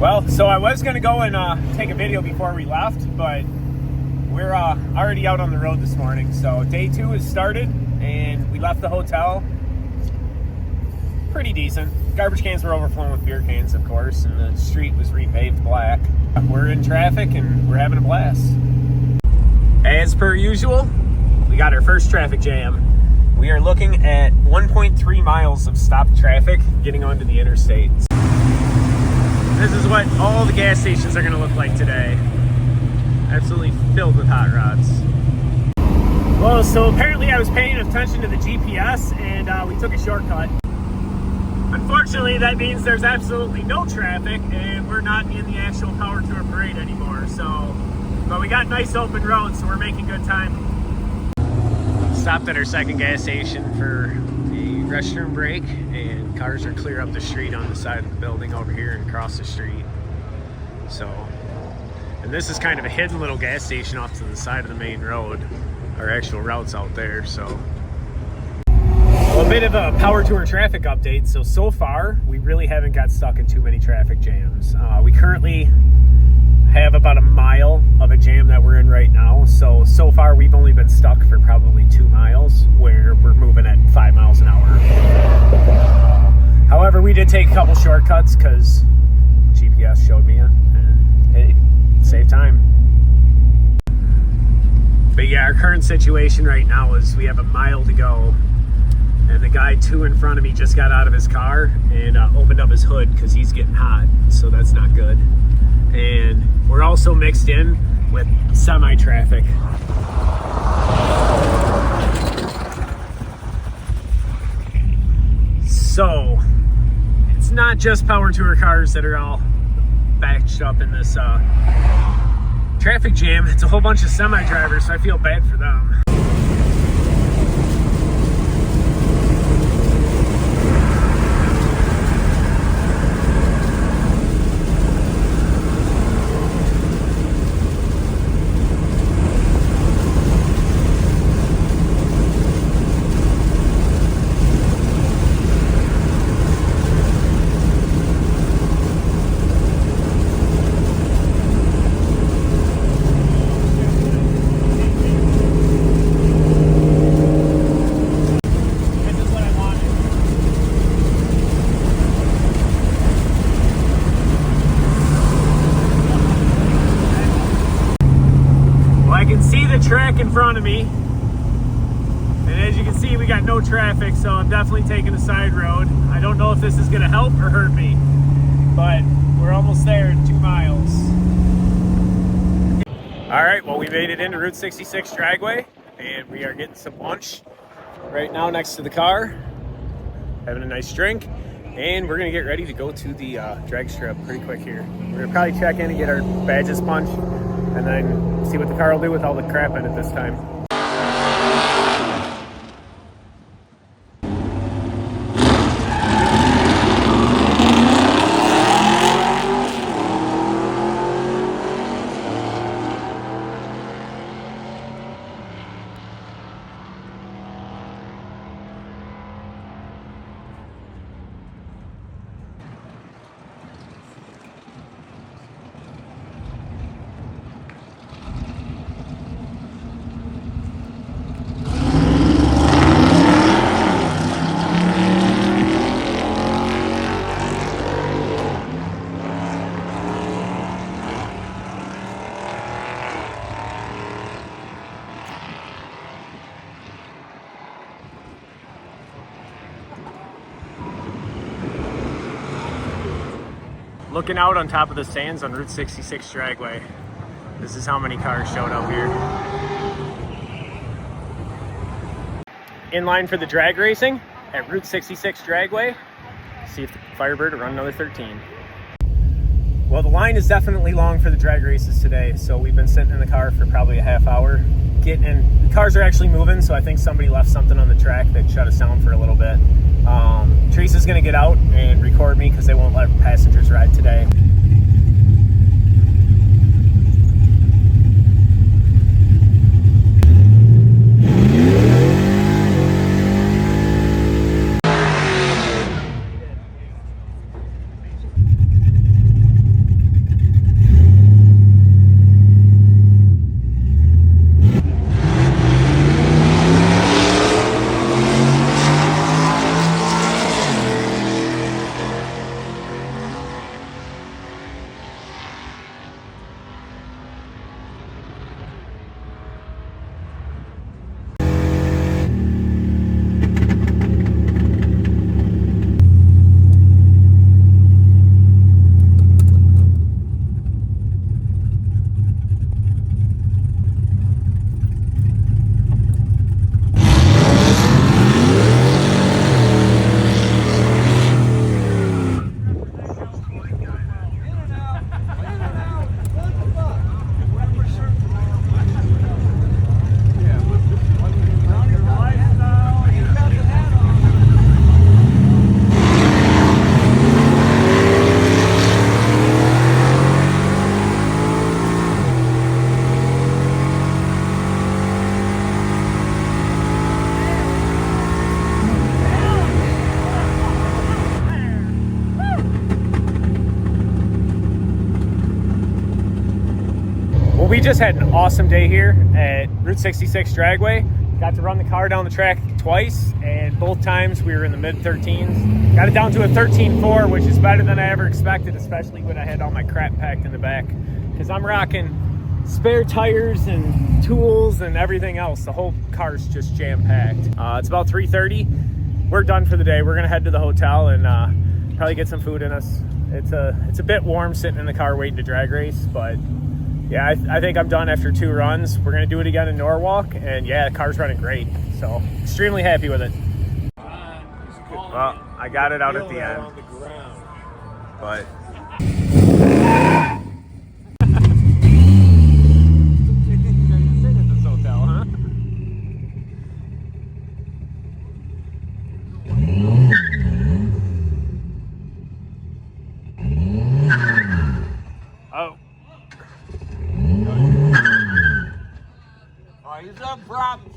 Well, so I was going to go and take a video before we left, but we're already out on the road this morning. So day 2 has started, and we left the hotel. Pretty decent. Garbage cans were overflowing with beer cans, of course, and the street was repaved black. We're in traffic, and we're having a blast. As per usual, we got our first traffic jam. We are looking at 1.3 miles of stopped traffic getting onto the interstate. This is what all the gas stations are going to look like today. Absolutely filled with hot rods. Well, so apparently I was paying attention to the GPS and we took a shortcut. Unfortunately, that means there's absolutely no traffic and we're not in the actual Power Tour parade anymore. But we got nice open roads, so we're making good time. Stopped at our second gas station for the restroom break, and cars are clear up the street on the side of the building over here and across the street. And this is kind of a hidden little gas station off to the side of the main road. Our actual route's out there, so. Well, a bit of a Power Tour traffic update. So far, we really haven't got stuck in too many traffic jams. We currently have about a mile of a jam that we're in right now. So far we've only been stuck for probably 2 miles, where we're moving at 5 miles an hour. However, we did take a couple shortcuts because GPS showed me it, and hey, save time. But yeah, our current situation right now is we have a mile to go, and the guy 2 in front of me just got out of his car and opened up his hood because he's getting hot, so that's not good. And we're also mixed in with semi-traffic. So it's not just Power Tour cars that are all backed up in this traffic jam. It's a whole bunch of semi-drivers, so I feel bad for them. Track in front of me, and as you can see, we got no traffic, so I'm definitely taking a side road. I don't know if this is going to help or hurt me, but we're almost there in 2 miles. All right, well, we made it into Route 66 Dragway, and we are getting some lunch right now next to the car, having a nice drink, and we're going to get ready to go to the drag strip pretty quick here. We're going to probably check in and get our badges punched, and then see what the car will do with all the crap in it this time. Looking out on top of the stands on Route 66 Dragway. This is how many cars showed up here. In line for the drag racing at Route 66 Dragway. See if the Firebird will run another 13. Well, the line is definitely long for the drag races today, so we've been sitting in the car for probably a half hour. The cars are actually moving, so I think somebody left something on the track that shut us down for a little bit. Teresa's gonna get out and record me because they won't let passengers ride today. we just had an awesome day here at Route 66 Dragway. Got to run the car down the track twice, and both times we were in the mid-13s. Got it down to a 13.4, which is better than I ever expected, especially when I had all my crap packed in the back. Because I'm rocking spare tires and tools and everything else. The whole car's just jam-packed. It's about 3:30. We're done for the day. We're gonna head to the hotel and probably get some food in us. It's a bit warm sitting in the car waiting to drag race, but yeah, I think I'm done after 2 runs. We're gonna do it again in Norwalk, and yeah, the car's running great. So extremely happy with it. Well, I got it out at the end, but. Oh. Oh, he's a problem.